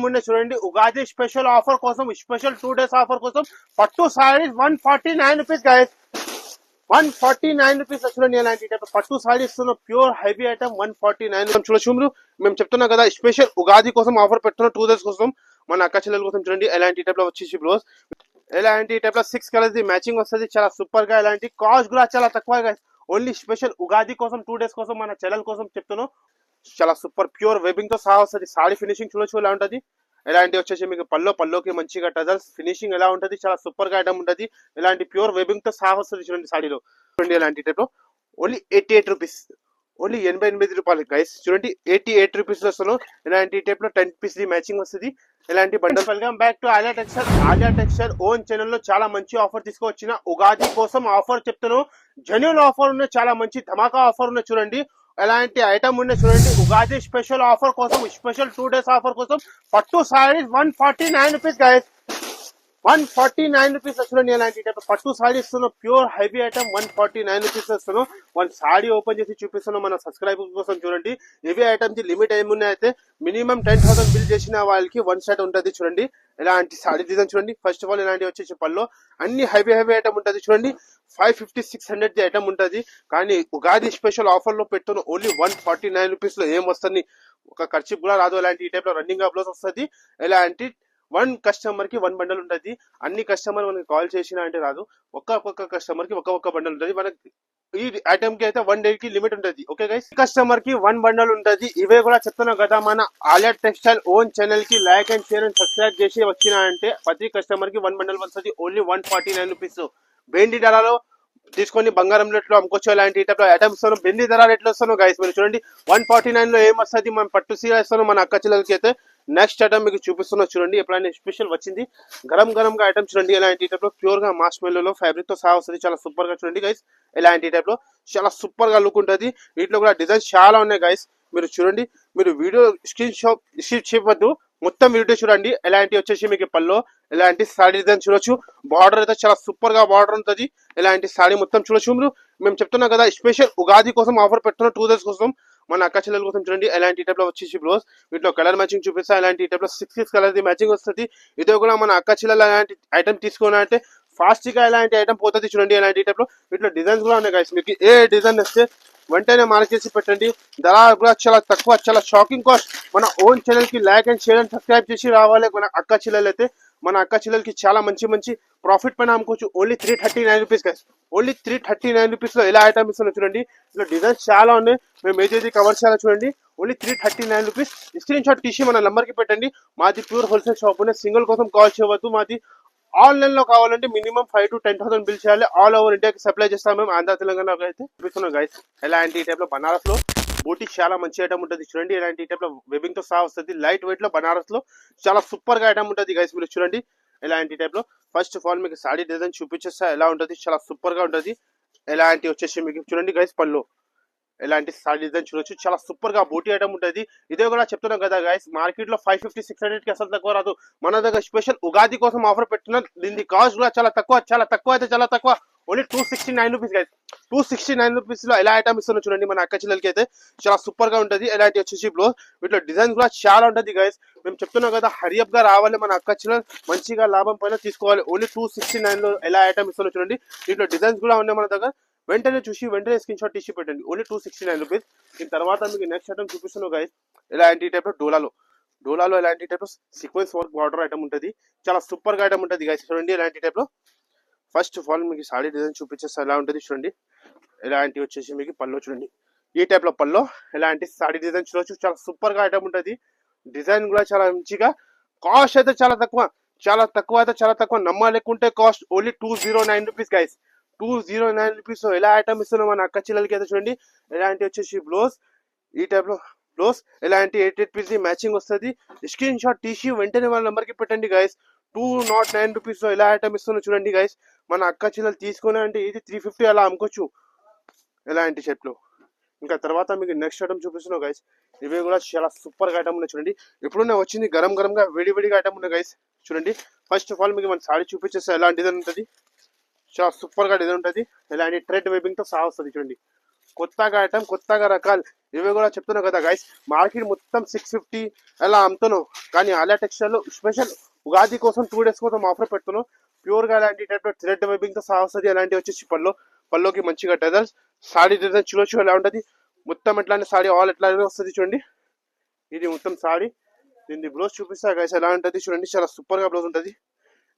ముందే చూడండి Ugadi special offer కోసం స్పెషల్ 2 days ఆఫర్ కోసం పట్టు సారీస్ 149 రూపీస్ గైస్ 149 రూపీస్ చూడండి ఇలాంటి పట్టు సారీస్ ప్యూర్ హెవీ ఐటమ్ 149 చూడొచ్చు మేము చెప్తున్నాం కదా స్పెషల్ ఉగాది కోసం ఆఫర్ పెడుతున్నాం 2 days కోసం మన అక్క చెల్లెల కోసం చూడండి ఎలాంటి టైప్ లో వచ్చేసి బ్లౌజ్ ఎలాంటి టైప్ లో 6 కలర్స్ మ్యాచింగ్ వస్తుంది చాలా సూపర్ గా ఇలాంటి కాస్ట్ కూడా చాలా తక్కువ గైస్ ఓన్లీ స్పెషల్ ఉగాది కోసం 2 days కోసం మన చెల్లెల కోసం చెప్తున్నాం చాలా సూపర్ ప్యూర్ వెబింగ్ తో సహా వస్తుంది సారీ ఫినిషింగ్ చూడొచ్చు ఎలా ఉంటుంది ఇలాంటి వచ్చేసి మీకు పల్లోకి మంచిగా టజల్స్ ఫినిషింగ్ ఎలా ఉంటుంది చాలా సూపర్ గా ఐటమ్ ఉంటుంది ఇలాంటి ప్యూర్ వెబింగ్ తో సహా వస్తుంది చూడండి సాడీలో చూడండి ఇలాంటి టైప్ లో ఓన్లీ 88 రూపీస్ ఓన్లీ 88 రూపాయలు గైస్ చూడండి 88 రూపీస్ వస్తాను ఇలాంటి టైప్ లో 10 పీస్ మ్యాచింగ్ వస్తుంది ఇలాంటి bundle welcome back to Alia textile own channel లో చాలా మంచి ఆఫర్ తీసుకొచ్చిన ఉగాది కోసం ఆఫర్ చెప్తాను జెన్యూన్ ఆఫర్ ఉన్నాయి చాలా మంచి ధమాకా ఆఫర్ ఉన్నాయి చూడండి ఎలాంటి ఐటమ్ ఉన్నాయి చూడండి ఉగాది స్పెషల్ ఆఫర్ కోసం స్పెషల్ 2 days ఆఫర్ కోసం పట్టు సారీస్ 149 రూపీస్ గైస్ 149 రూపీస్ చూడండి ఎలాంటి పట్టు సారీ ఇస్తున్నాం ప్యూర్ హెవీ ఐటమ్ 149 రూపీస్ వస్తున్నాం వన్ సారీ ఓపెన్ చేసి చూపిస్తున్నాం మన సబ్స్క్రైబర్స్ కోసం చూడండి ఇవి ఐటమ్స్ లిమిట్ ఏమున్నాయి అయితే మినిమం 10,000 బిల్ చేసిన వాళ్ళకి వన్ సెట్ ఉంటుంది చూడండి ఇలాంటి సారీ డిజైన్ చూడండి ఫస్ట్ ఆఫ్ ఆల్ ఇలాంటి వచ్చేసి పల్లో అన్ని హెవీ ఐటమ్ ఉంటుంది చూడండి 550-600 ఐటమ్ ఉంటుంది కానీ ఉగాది స్పెషల్ ఆఫర్ లో పెట్టున్న ఓన్లీ 149 రూపీస్ లో ఏం వస్తుంది ఒక ఖర్చు కూడా రాదు ఇలాంటి ఈ టైప్ లో రన్నింగ్ బ్లౌజ్ వస్తుంది ఇలాంటి 1 కస్టమర్ కి 1 బండల్ ఉంటుంది అన్ని కస్టమర్ మనకి కాల్ చేసినా అంటే రాదు ఒక్కొక్క కస్టమర్ కి ఒక్కొక్క బండల్ ఉంటుంది మనకి ఈ ఐటమ్ కి అయితే 1 day కి లిమిట్ ఉంటుంది ఓకే గైస్ కస్టమర్ కి 1 బండల్ ఉంటుంది ఇవే కూడా చెప్తున్నాం కదా మన ఆలియా టెక్స్టైల్ ఓన్ ఛానల్ కి like and share and subscribe చేసి వచ్చినా అంటే ప్రతి కస్టమర్ కి 1 బండల్ వస్తుంది ఓన్లీ 149 రూపీస్ బెండి ధరలో తీసుకొని బంగారం రేట్లో అమ్ముకోవచ్చు ఇలాంటి ఐటమ్స్ బెండి ధర రేట్లు వస్తాను గైస్ మీరు చూడండి 149 లో ఏం వస్తుంది మనం పట్టు సీర ఇస్తాను మన అక్క చెల్లెలకి అయితే నెక్స్ట్ ఐటమ్ మీకు చూపిస్తున్నా చూడండి ఎప్పుడైనా స్పెషల్ వచ్చింది గరం గా ఐటమ్ చూడండి ఇలాంటి టైప్ లో ప్యూర్ గా మాస్ మెల్లో ఫ్యాబ్రిక్ తో సహా వస్తుంది చాలా సూపర్ గా చూడండి గైస్ ఇలాంటి టైప్ లో చాలా సూపర్ గా లుక్ ఉంటుంది వీటిలో కూడా డిజైన్స్ చాలా ఉన్నాయి గైస్ మీరు చూడండి మీరు వీడియో స్క్రీన్ చెప్పద్దు మొత్తం వీడియో చూడండి ఎలాంటి వచ్చేసి మీకు పల్లో ఇలాంటి సాడీ డిజైన్ చూడొచ్చు బార్డర్ అయితే చాలా సూపర్ గా బార్డర్ ఉంటుంది ఇలాంటి సాడీ మొత్తం చూడొచ్చు మీరు మేము చెప్తున్నాం కదా స్పెషల్ ఉగాది కోసం ఆఫర్ పెట్టున్నాం 2 days కోసం మన అక్క చెల్లెల కోసం చూడండి ఎలాంటి టైప్ లో వచ్చేసి బ్లౌజ్ వీటిలో కలర్ మ్యాచింగ్ చూపిస్తా ఇలాంటి టైప్ లో 6 కలర్ మ్యాచింగ్ వస్తుంది ఇదే కూడా మన అక్క చెల్లెల అలాంటి ఐటమ్ తీసుకోవాలంటే ఫాస్ట్ గా ఇలాంటి ఐటమ్ పోతుంది చూడండి ఇలాంటి టైప్ లో వీటిలో డిజైన్స్ కూడా ఉన్నాయి గైస్ మీకు ఏ డిజైన్ వస్తే వెంటనే మార్క్ చేసి పెట్టండి ధర కూడా చాలా తక్కువ చాలా షాకింగ్ కాస్ట్ మన ఓన్ ఛానల్ కి like and share and subscribe చేసి రావాలి మన అక్క చెల్లెలు అయితే మన అక్క చెల్లెలకి చాలా మంచి ప్రాఫిట్ పైన అమ్ముకోవచ్చు only 339 rupees guys only 339 rupees లో ఎలా ఐటమ్ ఇస్తున్నా చూడండి ఇలా డిజైన్స్ చాలా ఉన్నాయి మేము ఏదైతే కవర్ చేయాలో చూడండి ఓన్లీ 339 రూపీస్ స్క్రీన్ షాట్ తీసి మన నెంబర్ కి పెట్టండి మాది ప్యూర్ హోల్సేల్ షాప్ ఉన్నాయి సింగిల్ కోసం కాల్ చేయవద్దు మాది ఆన్లైన్ లో కావాలంటే మినిమం 5,000 to 10,000 బిల్ చేయాలి ఆల్ ఓవర్ ఇండియాకి సప్లై చేస్తాం మేము ఆంధ్ర తెలంగాణలో అయితే చూపిస్తున్నాం గైస్ ఎలాంటి టైప్ లో బనారస్ లో బూటీ చాలా మంచి ఐటమ్ ఉంటుంది చూడండి ఇలాంటి టైప్ లో వెబింగ్ తో సహా వస్తుంది లైట్ వెయిట్ లో బనారస్ లో చాలా సూపర్ గా ఐటమ్ ఉంటుంది గైస్ మీరు చూడండి ఇలాంటి టైప్ లో ఫస్ట్ ఆఫ్ ఆల్ మీకు సాడీ డిజైన్ చూపించేస్తా ఎలా ఉంటుంది చాలా సూపర్ గా ఉంటుంది ఎలాంటి వచ్చేసి మీకు చూడండి గైస్ పళ్ళు ఇలాంటి సాడీ డిజైన్ చూడొచ్చు చాలా సూపర్ గా బూటీ ఐటమ్ ఉంటుంది ఇదే కూడా చెప్తున్నాం కదా గైస్ మార్కెట్ లో 550-600 కి అసలు తక్కువ రాదు మన దగ్గర స్పెషల్ ఉగాది కోసం ఆఫర్ పెట్టిన దీని కాస్ట్ కూడా చాలా తక్కువ అయితే చాలా తక్కువ ఓన్లీ 269 రూపీస్ గైస్ 269 రూపీస్ లో ఎలా ఐటమ్ ఇస్తున్నా చూడండి మన అక్క చెల్లెలకి అయితే చాలా సూపర్ గా ఉంటుంది ఇలాంటి వచ్చేసి బ్లౌజ్ వీటిలో డిజైన్ కూడా చాలా ఉంటుంది గైస్ మేము చెప్తున్నాం కదా హరియప్ గా రావాలి మన అక్క చెల్లెలు మంచిగా లాభం పైన తీసుకోవాలి ఓన్లీ 269 లో ఎలా ఐటమ్ ఇస్తున్నా చూడండి వీటిలో డిజైన్స్ కూడా ఉన్నాయి మన దగ్గర వెంటనే వెంటనే స్క్రీన్ షాట్ తీసి పెట్టండి ఓన్లీ 269 రూపీస్ దీని తర్వాత మీకు నెక్స్ట్ ఐటమ్ చూపిస్తున్నాను గైస్ ఇలాంటి టైప్ లో డోలాలో ఇలాంటి టైప్ లో సీక్వెన్స్ వర్క్ బార్డర్ ఐటమ్ ఉంటుంది చాలా సూపర్ గా ఐటమ్ ఉంటుంది గైస్ చూడండి ఇలాంటి టైప్ లో ఫస్ట్ ఆఫ్ ఆల్ మీకు సాడీ డిజైన్ చూపించేస్తా ఎలా ఉంటుంది చూడండి ఇలాంటి వచ్చేసి మీకు పల్లో చూడండి ఈ టైప్ లో పల్లో ఇలాంటి సాడీ డిజైన్ చూడొచ్చు చాలా సూపర్ గా ఐటమ్ ఉంటుంది డిజైన్ కూడా చాలా మంచిగా కాస్ట్ అయితే చాలా తక్కువ నమ్మలేకుంటే cost only 209 rupees guys 209 rupees ఎలా ఐటమ్ ఇస్తున్నాం మన అక్క చెల్లెలకి అయితే చూడండి ఇలాంటి వచ్చేసి బ్లౌజ్ ఈ టైప్ లో బ్లౌజ్ ఇలాంటి 88 పీస్ మ్యాచింగ్ వస్తుంది స్క్రీన్ షాట్ తీసి వెంటనే వాళ్ళ నెంబర్ కి పెట్టండి గైస్ 209 రూపీస్ లో ఎలా ఐటమ్ ఇస్తున్నా చూడండి గైస్ మన అక్క చెల్లెలు తీసుకుని అంటే ఇది 350 అలా అమ్ముకోవచ్చు ఇలాంటి షర్ట్ లో ఇంకా తర్వాత మీకు నెక్స్ట్ ఐటమ్ చూపిస్తున్నావు గైస్ ఇవి కూడా చాలా సూపర్ గా ఐటమ్ ఉన్నాయి చూడండి ఇప్పుడునే వచ్చింది గరం గా వేడిగా ఐటమ్ ఉన్నాయి గైస్ చూడండి ఫస్ట్ ఆఫ్ ఆల్ మీకు మన సారీ చూపించేస్తే ఎలా డిజైన్ ఉంటుంది చాలా సూపర్ గా డిజైన్ ఉంటుంది ఇలాంటి థ్రెడ్ వెబింగ్ తో సహా వస్తుంది చూడండి కొత్తగా ఐటమ్, కొత్తగా రకాలు ఇవి కూడా చెప్తున్నా కదా గైస్. మార్కెట్ మొత్తం 650 అలా అమ్ముతున్నాం, కానీ ఆలియా టెక్స్టైల్ లో స్పెషల్ ఉగాది కోసం 2 days కోసం ఆఫర్ పెడుతున్నాం. ప్యూర్ గా అలాంటి టైప్ థ్రెడ్ వెబింగ్ తో సహా వస్తుంది. అలాంటి వచ్చేసి పల్లోకి మంచిగా టెజల్స్, సాడీ డిజైన్ చూడొచ్చు ఎలా ఉంటది. మొత్తం ఎట్లాంటి సాడీ ఆల్ ఎట్లా వస్తుంది చూడండి. ఇది మొత్తం సాడీ. దీన్ని బ్లౌజ్ చూపిస్తా గైస్ ఎలా ఉంటది చూడండి. చాలా సూపర్ గా బ్లౌజ్ ఉంటది.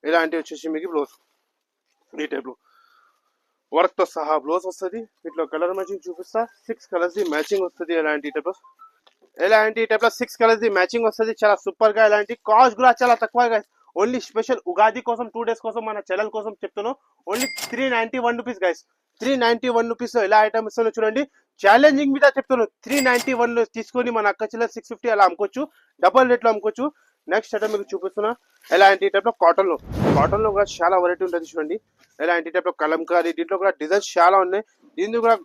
ఇలాంటి వచ్చేసి మీకు బ్లౌజ్ ఈ టైప్ లో వర్క్ తో సహా బ్లౌజ్ వస్తుంది. వీటిలో కలర్ మ్యాచింగ్ చూపిస్తా. 6 కలర్స్ ది మ్యాచింగ్ వస్తుంది. ఎలాంటి టైప్ లో 6 కలర్స్ ది మ్యాచింగ్ వస్తుంది. చాలా సూపర్ గా. ఇలాంటి కాస్ట్ కూడా చాలా తక్కువ గైస్. ఓన్లీ స్పెషల్ ఉగాది కోసం 2 days కోసం మన ఛానల్ కోసం చెప్తున్నాను. Only 391 rupees guys. 391 రూపీస్ లో ఎలా ఐటమ్ ఇస్తానో చూడండి. ఛాలెంజింగ్ మీద చెప్తున్నాను. 391 లో తీసుకొని మన అక్క చిల్లర 650 అలా అమ్ముకోవచ్చు. డబల్ రేట్ లో అమ్ముకోవచ్చు. నెక్స్ట్ ఐటమ్ మీకు చూపిస్తున్నా. ఎలాంటి టైప్ లో కాటన్ లో కూడా చాలా వెరైటీ ఉంటుంది చూడండి. ఎలాంటి టైప్ లో కలంకారీ, దీంట్లో కూడా డిజైన్స్ చాలా ఉన్నాయి. దీంట్లో కూడా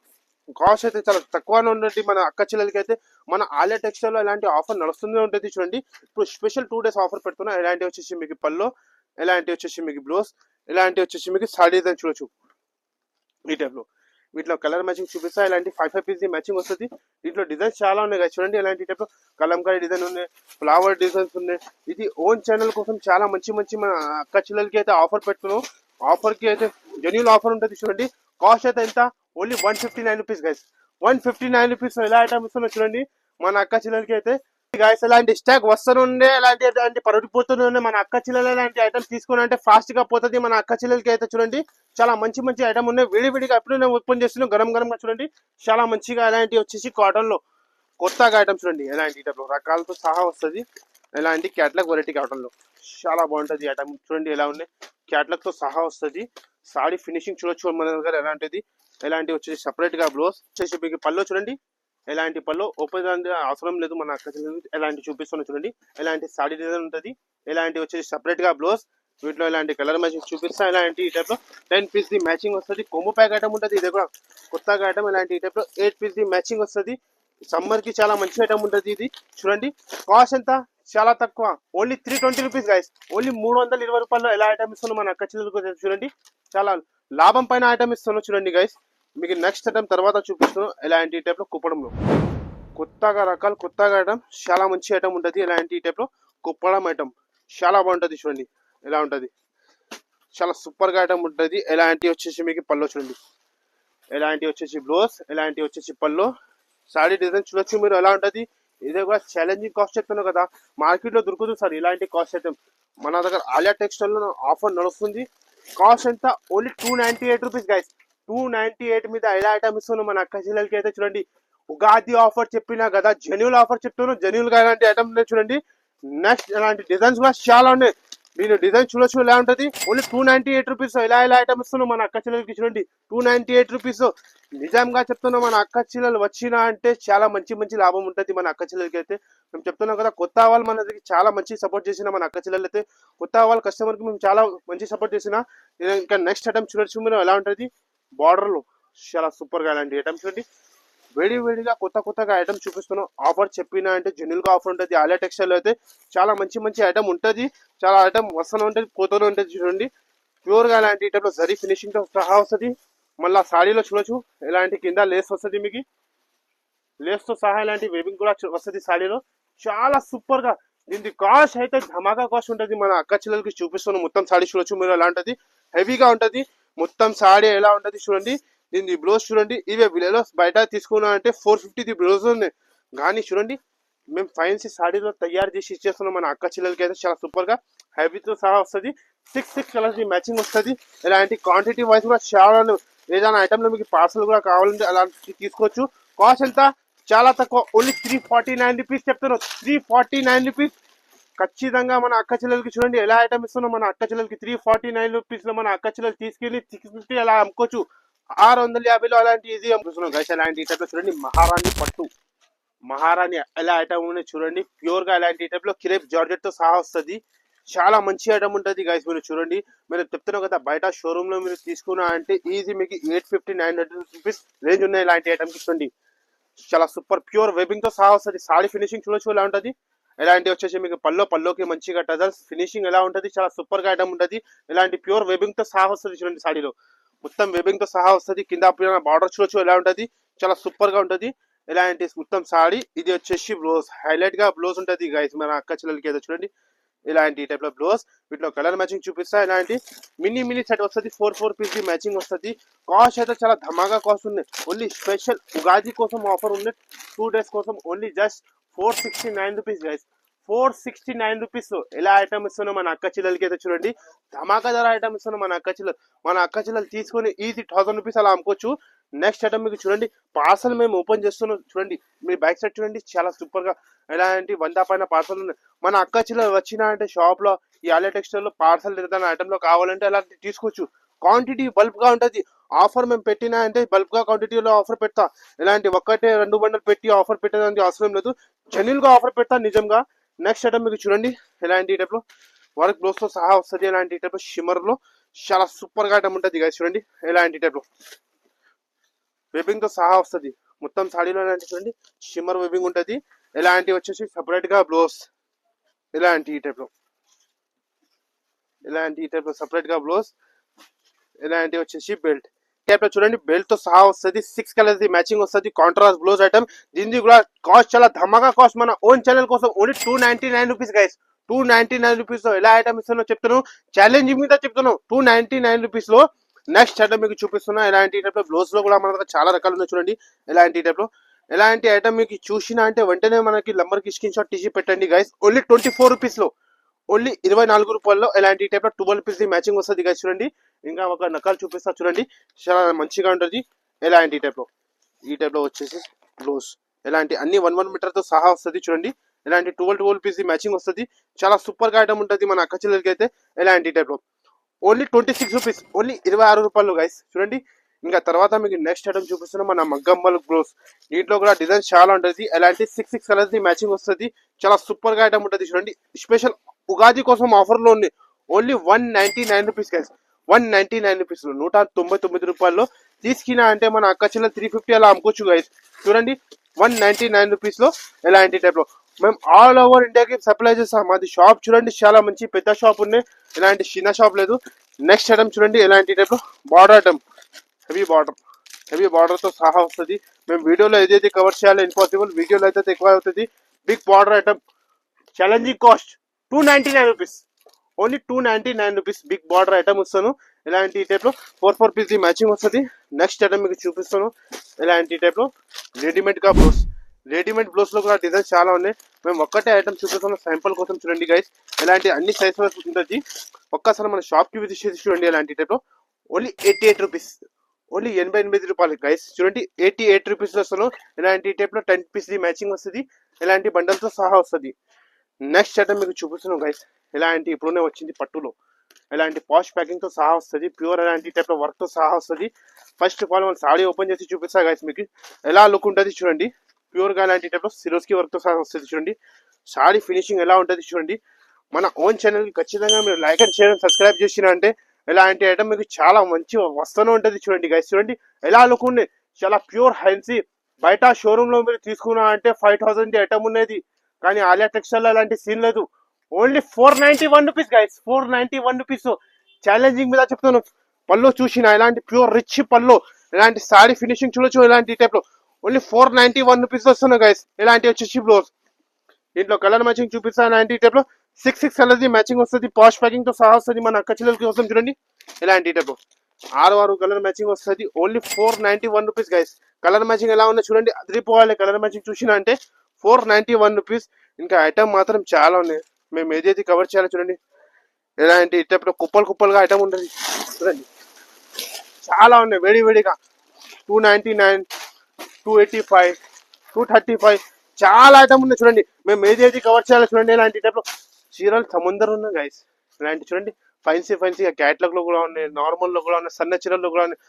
కాస్ట్ అయితే చాలా తక్కువనే ఉన్నట్టు. మన అక్క చెల్లెలకి అయితే మన ఆలియా టెక్స్టైల్ లో ఇలాంటి ఆఫర్ నడుస్తూనే ఉంటుంది చూడండి. ఇప్పుడు స్పెషల్ 2 days ఆఫర్ పెడుతున్నా. ఇలాంటి వచ్చేసి మీకు పల్లో, ఇలాంటి వచ్చేసి మీకు బ్లౌజ్, ఇలాంటి వచ్చేసి మీకు సాడీ డిజైన్ చూడొచ్చు ఈ టైప్ లో. వీటిలో కలర్ మ్యాచింగ్ చూపిస్తా. ఇలాంటి 5 పీస్ మ్యాచింగ్ వస్తుంది. దీంట్లో డిజైన్స్ చాలా ఉన్నాయి కదా చూడండి. ఇలాంటి టైప్ లో కలంకారీ డిజైన్ ఉన్నాయి, ఫ్లవర్ డిజైన్స్ ఉన్నాయి. ఇది ఓన్ ఛానల్ కోసం చాలా మంచి మంచి మన అక్క చెల్లెలకి అయితే ఆఫర్ పెడుతున్నాం. ఆఫర్ కి అయితే జెన్యూన్ ఆఫర్ ఉంటుంది చూడండి. కాస్ట్ అయితే ఎంత? Only 159 rupees guys. 159 రూపీస్ ఎలా ఐటమ్ ఇస్తున్నా చూడండి మన అక్క చెల్లెలకి అయితే. గైస్ ఇలాంటి స్టాక్ వస్తూనే ఇలాంటి పరుడిపోతూనే మన అక్క చెల్లెలు ఇలాంటి ఐటమ్స్ తీసుకుని అంటే ఫాస్ట్ గా పోతుంది. మన అక్క చెల్లెలకి అయితే చూడండి చాలా మంచి మంచి ఐటమ్ ఉన్నాయి. విడివిడిగా ఎప్పుడు నేను ఓపెన్ చేస్తున్నాను గరం గరంగా చూడండి. చాలా మంచిగా ఇలాంటి వచ్చేసి కాటన్ లో కొత్తగా ఐటమ్ చూడండి. ఎలాంటి టైప్ రకాలతో సహా వస్తుంది. ఎలాంటి క్యాట్లాగ్ వెరైటీ కాటన్ లో చాలా బాగుంటది ఐటమ్ చూడండి. ఎలా ఉన్నాయి క్యాట్లాగ్ తో సహా వస్తుంది. సాడీ ఫినిషింగ్ చూడొచ్చు మన దగ్గర ఎలాంటిది. ఎలాంటి వచ్చేసి సపరేట్ గా బ్లౌజ్ వచ్చేసి మీకు పల్లో చూడండి. ఎలాంటి పల్లో ఓపెన్ అవసరం లేదు. మన అక్క ఎలాంటి చూపిస్తున్నా చూడండి. ఎలాంటి సాడీ డిజైన్ ఉంటుంది. ఎలాంటి వచ్చేసి సపరేట్ గా బ్లౌజ్. వీటిలో ఇలాంటి కలర్ మ్యాచింగ్ చూపిస్తా. ఇలాంటి ఈ టైప్ లో 10 పీస్ ది మ్యాచింగ్ వస్తుంది. కొమ్ము ప్యాక్ ఐటమ్ ఉంటుంది. ఇది కూడా కొత్తగా ఐటమ్. ఇలాంటి ఈ టైప్ లో 8 పీస్ ది మ్యాచింగ్ వస్తుంది. సమ్మర్ కి చాలా మంచి ఐటమ్ ఉంటుంది ఇది చూడండి. కాస్ట్ ఎంత? చాలా తక్కువ. Only 320 rupees guys. ఓన్లీ 320 రూపాయల్లో ఎలా ఐటమ్ ఇస్తున్నాం మన అక్క చెల్లెలకు చూడండి. చాలా లాభం పైన ఐటమ్ ఇస్తున్నాం చూడండి గైస్. మీకు నెక్స్ట్ ఐటమ్ తర్వాత చూపిస్తున్నాం. ఇలాంటి టైప్ లో కుప్పడంలో కొత్తగా రకాలు, కొత్తగా ఐటమ్ చాలా మంచి ఐటమ్ ఉంటుంది. ఇలాంటి టైప్ లో కుప్పడం ఐటమ్ చాలా బాగుంటది చూడండి. ఎలా ఉంటది చాలా సూపర్ గా ఐటమ్ ఉంటుంది. ఎలాంటి వచ్చేసి మీకు పల్లో చూడండి. ఎలాంటి వచ్చేసి బ్లౌజ్, ఎలాంటి వచ్చేసి పల్లో, సాడీ డిజైన్ చూడొచ్చు మీరు ఎలా ఉంటది. ఇదే కూడా ఛాలెంజింగ్ కాస్ట్ చెప్తున్నావు కదా. మార్కెట్ లో దొరుకుతుంది సార్ ఇలాంటి కాస్ట్ ఐటమ్. మన దగ్గర ఆలియా టెక్స్టైల్ లో ఆఫర్ నడుస్తుంది. కాస్ట్ ఎంత? Only 298 rupees guys. 298 మీద ఎలా ఐటమ్ ఇస్తున్నాం మన అక్క చెల్లెలకి అయితే చూడండి. ఉగాది ఆఫర్ చెప్పినా కదా, జెన్యూల్ ఆఫర్ చెప్తున్నాను. జెన్యూల్ గా ఇలాంటి ఐటమ్ ఉన్నాయి చూడండి. నెక్స్ట్ ఇలాంటి డిజైన్స్ కూడా చాలా ఉన్నాయి. దీని డిజైన్ చూడొచ్చు ఎలా ఉంటది. ఓన్లీ 298 రూపీస్ ఎలా ఐటమ్ ఇస్తున్నాం మన అక్క చెల్లెలకి చూడండి. 298 రూపీస్. నిజంగా చెప్తున్నాం మన అక్క చెల్లెలు వచ్చినా అంటే చాలా మంచి మంచి లాభం ఉంటుంది మన అక్క చెల్లెలకి అయితే. మేము చెప్తున్నాం కదా కొత్త వాళ్ళు మన దగ్గర చాలా మంచి సపోర్ట్ చేసిన మన అక్క చెల్లెలు అయితే. కొత్త వాళ్ళ కస్టమర్ కి మేము చాలా మంచి సపోర్ట్ చేసిన. ఇంకా నెక్స్ట్ ఐటమ్ చూడొచ్చు మీరు ఎలా ఉంటది. బార్డర్ లో చాలా సూపర్ గా ఇలాంటి ఐటమ్ చూడండి. వేడిగా కొత్తగా ఐటమ్ చూపిస్తున్నాం. ఆఫర్ చెప్పినా అంటే జెన్యూల్ గా ఆఫర్ ఉంటుంది. ఆలియా టెక్స్టైల్ అయితే చాలా మంచి మంచి ఐటమ్ ఉంటుంది. చాలా ఐటమ్ వస్తూనే ఉంటుంది, పోతూనే ఉంటుంది చూడండి. ప్యూర్ గా ఇలాంటి టైప్ లో జరీ ఫినిషింగ్ తో సహా వస్తుంది. మళ్ళీ సాడీలో చూడొచ్చు ఇలాంటి కింద లేస్ వస్తుంది. మీకు లేస్ తో సహా ఇలాంటి వెబింగ్ కూడా వస్తుంది సాడీలో. చాలా సూపర్ గా. దీనికి కాస్ట్ అయితే ధమాకా కాస్ట్ ఉంటుంది. మన అక్క చెల్లెలకి చూపిస్తున్నాం. మొత్తం సాడీ చూడొచ్చు మీరు ఎలా ఉంటుంది. హెవీగా ఉంటుంది మొత్తం సాడీ ఎలా ఉంటుంది చూడండి. దీని బ్లౌజ్ చూడండి. ఇవే విలేలో బయట తీసుకున్నా అంటే 450 బ్లౌజ్ ఉన్నాయి. కానీ చూడండి మేము ఫ్యాన్సీ సాడీలో తయారు చేసి ఇచ్చేస్తున్నాం మన అక్క చెల్లెలకి అయితే. చాలా సూపర్ గా హెవీతో సహా వస్తుంది. 6 కలర్స్ మ్యాచింగ్ వస్తుంది. ఇలాంటి క్వాంటిటీ వైజ్ కూడా చాలా ఏదైనా ఐటమ్ లో మీకు పార్సల్ కూడా కావాలంటే అలాంటి తీసుకోవచ్చు. కాస్ట్ ఎంత? చాలా తక్కువ. ఓన్లీ 349 రూపీస్ చెప్తున్నాం. 349 రూపీస్. ఖచ్చితంగా మన అక్క చెల్లెలకి చూడండి ఎలా ఐటమ్ ఇస్తున్నాం మన అక్క చెల్లెలకి. 349 రూపీస్ లో మన అక్క చెల్లెలు తీసుకెళ్లి 650 అలా అమ్ముకోవచ్చు. 650లో అలాంటి ఈజీ అమ్ముతున్నాం గైస్. అలాంటి ఐటమ్ చూడండి. మహారాణి పట్టు, మహారాణి ఎలా ఐటమ్ ఉన్నాయి చూడండి. ప్యూర్ గా ఇలాంటి ఐటమ్ లో క్రేప్ జార్జెట్ తో సహా వస్తుంది. చాలా మంచి ఐటమ్ ఉంటుంది గైస్. మీరు చూడండి. మీరు చెప్తున్నాం కదా బయట షోరూమ్ లో మీరు తీసుకున్నా అంటే ఈజీ మీకు 850-900 రూపీస్ రేంజ్ ఉన్నాయి ఇలాంటి ఐటమ్ చూడండి. చాలా సూపర్ ప్యూర్ వెబింగ్ తో సహా వస్తుంది. సాడీ ఫినిషింగ్ చూడొచ్చు ఎలా ఉంటుంది. ఇలాంటి వచ్చేసి మీకు పల్లోకి మంచిగా టజల్స్ ఫినిషింగ్ ఎలా ఉంటుంది. చాలా సూపర్ గా ఐటమ్ ఉంటుంది. ఇలాంటి ప్యూర్ వెబింగ్ తో సహా వస్తుంది చూడండి. సాడీలో మొత్తం వెబింగ్ తో సహా వస్తుంది. కింద బార్డర్ చూడొచ్చు ఎలా ఉంటుంది. చాలా సూపర్ గా ఉంటది. ఇలాంటి మొత్తం సాడీ ఇది వచ్చేసి బ్లౌజ్ హైలైట్ గా బ్లౌజ్ ఉంటది గైస్. మన అక్క చెల్లెలకి ఏదో చూడండి ఇలాంటి టైప్ లో బ్లౌజ్ వీటిలో కలర్ మ్యాచింగ్ చూపిస్తా. ఇలాంటి మినీ మినీ సెట్ వస్తుంది, 4 పీస్ మ్యాచింగ్ వస్తుంది. కాస్ట్ అయితే చాలా ధమాగా కాస్ట్ ఉంది. ఓన్లీ స్పెషల్ ఉగాది కోసం ఆఫర్ ఉంది, 2 days కోసం only just 469 rupees guys. 469 rupees ఎలా ఐటమ్ ఇస్తున్నాం మన అక్క చెల్లెలకి అయితే చూడండి. ధమాకా ధర ఐటమ్ ఇస్తున్నాం మన అక్క చెల్లెలు తీసుకొని ఈజీ 1000 రూపీస్ అలా అమ్ముకోవచ్చు. నెక్స్ట్ ఐటమ్ మీకు చూడండి, పార్సల్ మేము ఓపెన్ చేస్తున్నాం చూడండి. మీ బ్యాక్ సైడ్ చూడండి చాలా సూపర్ గా ఎలాంటి 100 పైన పార్సల్ ఉన్నాయి. మన అక్క చెల్లెలు వచ్చినా అంటే షాప్ లో ఈ ఆలియా టెక్స్టైల్ లో పార్సల్ ఏదైనా ఐటమ్ లో కావాలంటే అలాంటి తీసుకోవచ్చు. క్వాంటిటీ బల్క్ గా ఉంటది. ఆఫర్ మేము పెట్టినా అంటే బల్క్ గా క్వాంటిటీలో ఆఫర్ పెడతా. ఇలాంటి ఒక్కటే 2 బండలు పెట్టి ఆఫర్ పెట్టడానికి అవసరం లేదు. జెన్యూన్ గా ఆఫర్ పెడతా నిజంగా. నెక్స్ట్ ఐటమ్ మీకు చూడండి ఇలాంటి టైప్ లో వర్క్ బ్లౌజ్ తో సహా వస్తుంది. ఇలాంటి టైప్ లో షిమ్మర్ లో చాలా సూపర్ గా ఐటమ్ ఉంటుంది guys. చూడండి ఇలాంటి టైప్ లో వెబింగ్ తో సహా వస్తుంది. మొత్తం సాడీలో ఇలాంటి చూడండి షిమ్మర్ వెబింగ్ ఉంటుంది. ఇలాంటి వచ్చేసి సెపరేట్ గా బ్లౌజ్ ఇలాంటి టైప్ లో సెపరేట్ గా బ్లౌజ్. ఇలాంటి వచ్చేసి బెల్ట్ టైప్ లో చూడండి బెల్ట్ తో సహా వస్తుంది. 6 కలర్స్ మ్యాచింగ్ వస్తుంది. Contrast blouse item. దీనికి కూడా కాస్ట్ చాలా ధమాగా కాస్ట్. మన ఓన్ ఛానల్ కోసం ఓన్లీ 299 రూపీస్ గైస్. 299 రూపీస్ లో ఎలా ఐటమ్ ఇస్తానో చెప్తాను, ఛాలెంజింగ్ మీద చెప్తాను. 299 రూపీస్ లో నెక్స్ట్ ఐటమ్ మీకు చూపిస్తున్నా. ఇలాంటి టైప్ లో బ్లౌజ్ లో కూడా మన దగ్గర చాలా రకాలు ఉన్నాయి చూడండి. ఇలాంటి టైప్ లో ఎలాంటి ఐటమ్ మీకు చూసినా అంటే వెంటనే మనకి నంబర్ కి స్క్రీన్ షాట్ తీసి పెట్టండి గైస్. ఓన్లీ 24 రూపీస్ లో, ఓన్లీ 24 రూపాయల్లో ఇలాంటి టైప్ లో 12 పీస్ మ్యాచింగ్ వస్తుంది గైస్. చూడండి ఇంకా ఒక నకలు చూపిస్తా చూడండి, చాలా మంచిగా ఉంటుంది. ఇలాంటి టైప్ లో ఈ టైప్ లో వచ్చేసి బ్లౌజ్ ఇలాంటి అన్ని 1 మీటర్ తో సహా వస్తుంది. చూడండి ఇలాంటి 12 పీస్ మ్యాచింగ్ వస్తుంది. చాలా సూపర్ గా ఐటమ్ ఉంటుంది మన అక్క చెల్లెలకి అయితే. ఇలాంటి టైప్ లో ఓన్లీ 26 రూపీస్, ఓన్లీ 26 రూపాయలు గైస్. చూడండి ఇంకా తర్వాత మీకు నెక్స్ట్ ఐటమ్ చూపిస్తున్నాం మన మగ్గమ్మల్ బ్లౌజ్. దీంట్లో కూడా డిజైన్ చాలా ఉంటుంది. ఎలాంటి 6 కలర్స్ మ్యాచింగ్ వస్తుంది. చాలా సూపర్ గా ఐటమ్ ఉంటుంది. చూడండి స్పెషల్ ఉగాది కోసం ఆఫర్ లో ఉంది. Only 199 rupees guys. 199 రూపీస్ లో 199 రూపాయల్లో తీసుకున్నా అంటే మన అక్క చెల్లెలు 350 అలా అమ్ముకోవచ్చు గైస్. చూడండి 199 రూపీస్ లో ఎలాంటి టైప్ లో మేము ఆల్ ఓవర్ ఇండియాకి సప్లై చేస్తాం. మాది షాప్ చూడండి చాలా మంచి పెద్ద షాప్ ఉన్నాయి, ఇలాంటి చిన్న షాప్ లేదు. నెక్స్ట్ ఐటమ్ చూడండి ఇలాంటి type border item, heavy border తో సహా వస్తుంది. మేము వీడియోలో ఏదైతే కవర్ చేయాలో ఇంపాసిబుల్, వీడియోలో అయితే ఎక్కువ అవుతుంది. Big border item challenging cost 299 rupees, only 299 rupees big border item ఇస్తాను. ఇలాంటి టైప్ లో 4 పీస్ మ్యాచింగ్ వస్తుంది. నెక్స్ట్ ఐటమ్ మీకు చూపిస్తాను ఇలాంటి టైప్ లో రెడీమేడ్ బ్లౌజ్ లో కూడా డిజైన్స్ చాలా ఉన్నాయి. మేము ఒక్కటే ఐటమ్ చూపిస్తాను శాంపుల్ కోసం. చూడండి గైస్ ఇలాంటి అన్ని సైజ్ ఉంటుంది. ఒక్కసారి మన షాప్ కి విజిట్ చేసి చూడండి. ఇలాంటి టైప్ లో ఓన్లీ 88 రూపీస్, ఓన్లీ 88 రూపాయలు గైస్. చూడండి 88 రూపీస్ వస్తాను. ఇలాంటి టైప్ లో 10 పీస్ మ్యాచింగ్ వస్తుంది. ఇలాంటి బండల్ తో సహా వస్తుంది. నెక్స్ట్ ఐటమ్ మీకు చూపిస్తున్నాం గైస్. ఇలాంటి ఇప్పుడునే వచ్చింది పట్టులో, ఇలాంటి పాష్ ప్యాకింగ్ తో సహా వస్తుంది. ప్యూర్ ఇలాంటి టైప్ లో వర్క్ తో సహా వస్తుంది. ఫస్ట్ ఆఫ్ ఆల్ మనం సాడీ ఓపెన్ చేసి చూపిస్తా గైస్ మీకు ఎలా లుక్ ఉంటుంది. చూడండి ప్యూర్ గా ఇలాంటి టైప్ లో సిరోస్కి వర్క్ తో సహా వస్తుంది. చూడండి సాడీ ఫినిషింగ్ ఎలా ఉంటుంది. చూడండి మన ఓన్ ఛానల్ కి ఖచ్చితంగా మీరు like and share and subscribe చేసినా అంటే ఇలాంటి ఐటమ్ మీకు చాలా మంచి వస్తూనే ఉంటుంది. చూడండి గైస్ చూడండి ఎలా లుక్ ఉంది. చాలా ప్యూర్ హెల్సీ. బయట షోరూమ్ లో మీరు తీసుకున్నా అంటే 5000 ఐటమ్ ఉన్నది, కానీ ఆలియా టెక్స్టైల్ అలాంటి సీన్ లేదు. Only 491 rupees guys. 491 rupees challenging మీద చెప్తాను. పళ్ళు చూసిన ఇలాంటి ప్యూర్ రిచ్ పళ్ళు, ఇలాంటి సారీ ఫినిషింగ్ చూడొచ్చు. ఇలాంటి టైప్ లో ఓన్లీ 491 రూపీస్ వస్తున్నాయి గైస్. ఇలాంటి వచ్చేసి బ్లౌజ్. దీంట్లో కలర్ మ్యాచింగ్ చూపిస్తాను. ఇలాంటి టైప్ లో 6 కలర్స్ మ్యాచింగ్ వస్తుంది. పాష్ ప్యాకింగ్ తో సహా వస్తుంది. మన అక్క చెల్లెలకి కోసం చూడండి ఇలాంటి టైప్ లో 6 కలర్ మ్యాచింగ్ వస్తుంది. Only 491 rupees guys. Colour matching ఎలా ఉందో చూడండి, అదిరిపోవాలి. కలర్ మ్యాచింగ్ చూసినా అంటే 491 రూపీస్. ఇంకా ఐటమ్ మాత్రం చాలా ఉన్నాయి, మేము ఏదైతే కవర్ చేయాలో చూడండి. ఇలాంటి టైప్ లో కుప్పలుగా ఐటమ్ ఉంటుంది. చూడండి చాలా ఉన్నాయి వేడిగా. 299, 285, 235 చాలా ఐటమ్ ఉన్నాయి. చూడండి మేము ఏదైతే కవర్ చేయాలో చూడండి. ఇలాంటి టైప్ లో చీరలు సముందరం ఉన్నాయి గైస్. ఇలాంటి చూడండి ఫైన్సీ క్యాట్లాగ్ లో కూడా ఉన్నాయి, నార్మల్ లో కూడా ఉన్నాయి, సన్న చీరల్లో కూడా ఉన్నాయి.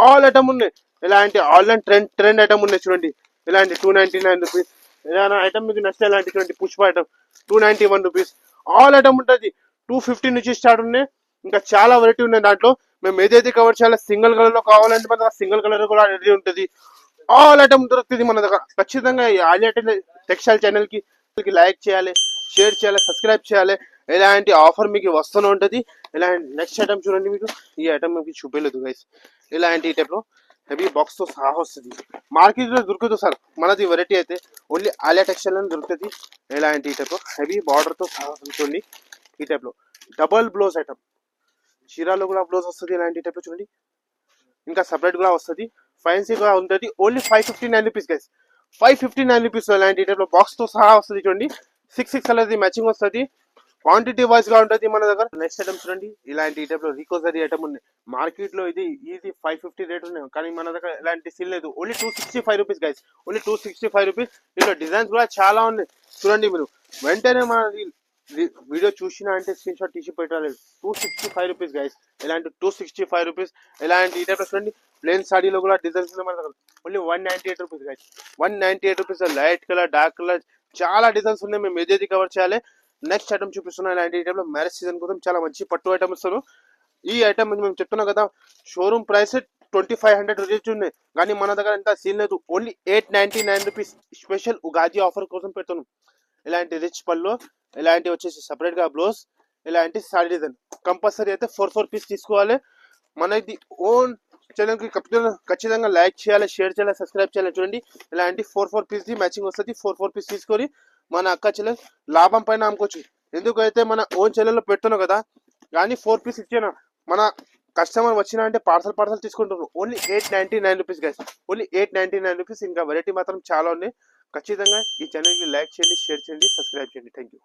ఆల్ ఐటమ్ ఉన్నాయి. ఇలాంటి ఆన్లైన్ ట్రెండ్ ఐటమ్ ఉన్నాయి. చూడండి ఇలాంటి 299 రూపీస్. ఏదైనా ఐటమ్ మీకు నచ్చితే ఇలాంటి చూడండి Pushpa item 291 rupees. All item ఉంటుంది. 250 నుంచి స్టార్ట్ ఉన్నాయి. ఇంకా చాలా వెరైటీ ఉన్నాయి దాంట్లో. మేము ఏదైతే కవర్ చేయాలో సింగిల్ కలర్ లో కావాలంటే మన దగ్గర సింగిల్ కలర్ కూడా రెడీ ఉంటుంది. ఆల్ ఐటమ్ దొరుకుతుంది మన దగ్గర. ఖచ్చితంగా ఈ ఆలియా టెక్స్టైల్ ఛానల్ కి లైక్ చేయాలి, షేర్ చేయాలి, సబ్స్క్రైబ్ చేయాలి. ఇలాంటి ఆఫర్ మీకు వస్తూనే ఉంటుంది. ఇలాంటి నెక్స్ట్ ఐటమ్ చూడండి. మీకు ఈ ఐటమ్ మీకు చూపించలేదు గైస్. ఇలాంటి టైప్ లో హెవీ బాక్స్ తో సహా వస్తుంది. మార్కెట్ లో దొరుకుతుంది సార్ మనది వెరైటీ అయితే ఓన్లీ ఆలియా టెక్స్టైల్ అని దొరుకుతుంది. ఇలాంటి ఈ టైప్ హెవీ బార్డర్ తో సహా చూడండి. ఈ టైప్ లో డబల్ బ్లౌజ్ ఐటమ్, చీరాలో కూడా బ్లౌజ్ వస్తుంది. ఇలాంటి టైప్ లో చూడండి, ఇంకా సపరేట్ కూడా వస్తుంది, ఫ్యాన్సీ కూడా ఉంటుంది. Only 559 rupees guys, 559 rupees. ఇలాంటి టైప్ లో బాక్స్ తో సహా వస్తుంది చూడండి. 6 కలర్ మ్యాచింగ్ వస్తుంది. క్వాంటిటీ వైజ్ గా ఉంటుంది మన దగ్గర. నెక్స్ట్ ఐటమ్ చూడండి, ఇలాంటి ఈ టైప్ లో రికోజరీ ఐటమ్ ఉంది. మార్కెట్ లో ఇది 550 రేట్ ఉన్నాయి, కానీ మన దగ్గర ఇలాంటి సీల్ లేదు. Only 265 rupees guys, only 265 rupees. దీంట్లో డిజైన్స్ కూడా చాలా ఉన్నాయి చూడండి. మీరు వెంటనే మన వీడియో చూసినా అంటే స్క్రీన్ షాట్ తీసి పెట్టాలి. 265 రూపీస్ గైస్, ఇలాంటి 265 రూపీస్. ఇలాంటి ఈ టైప్ లో చూడండి, ప్లేన్ సాడీలో కూడా డిజైన్స్ ఉన్నాయి మన దగ్గర. Only 198 rupees guys, 198 rupees. Light colour, dark colour, చాలా డిజైన్స్ ఉన్నాయి. మేము ఏదేది కవర్ చేయాలి. నెక్స్ట్ ఐటమ్ చూపిస్తున్నా. ఇలాంటి ఐటమ్ లో మ్యారేజ్ సీజన్ కోసం చాలా మంచి పట్టు ఐటమ్ ఇస్తాను. ఈ ఐటమ్ మేము చెప్తున్నాం కదా, షోరూమ్ ప్రైస్ 2500 రూపీస్ ఉన్నాయి, కానీ మన దగ్గర ఎంత సీన్ లేదు. Only 899 rupees special Ugadi offer కోసం పెడుతున్నాం. ఇలాంటి రిచ్ పళ్ళు, ఇలాంటి వచ్చేసి సపరేట్ గా బ్లౌజ్, ఇలాంటి సారీ డిజైన్. కంపల్సరీ అయితే 4 పీస్ తీసుకోవాలి. మనది ఓన్ ఛానల్ కి ఖచ్చితంగా లైక్ చేయాలి, షేర్ చేయాలి, సబ్స్క్రైబ్ చేయాలి. చూడండి, ఇలాంటి 4 పీస్ ది మ్యాచింగ్ వస్తుంది. 4 పీస్ తీసుకొని మన అక్క చెల్లెలు లాభం పైన అమ్ముకోవచ్చు. ఎందుకైతే మన ఓన్ ఛానల్లో పెడుతున్నాం కదా, కానీ 4 పీస్ ఇచ్చాను మన కస్టమర్ వచ్చినా అంటే పార్సల్ తీసుకుంటున్నారు. Only 899 rupees guys, only 899 rupees. ఇంకా వెరైటీ మాత్రం చాలా ఉన్నాయి. ఖచ్చితంగా ఈ ఛానల్కి లైక్ చేయండి, షేర్ చేయండి, సబ్స్క్రైబ్ చేయండి. Thank you.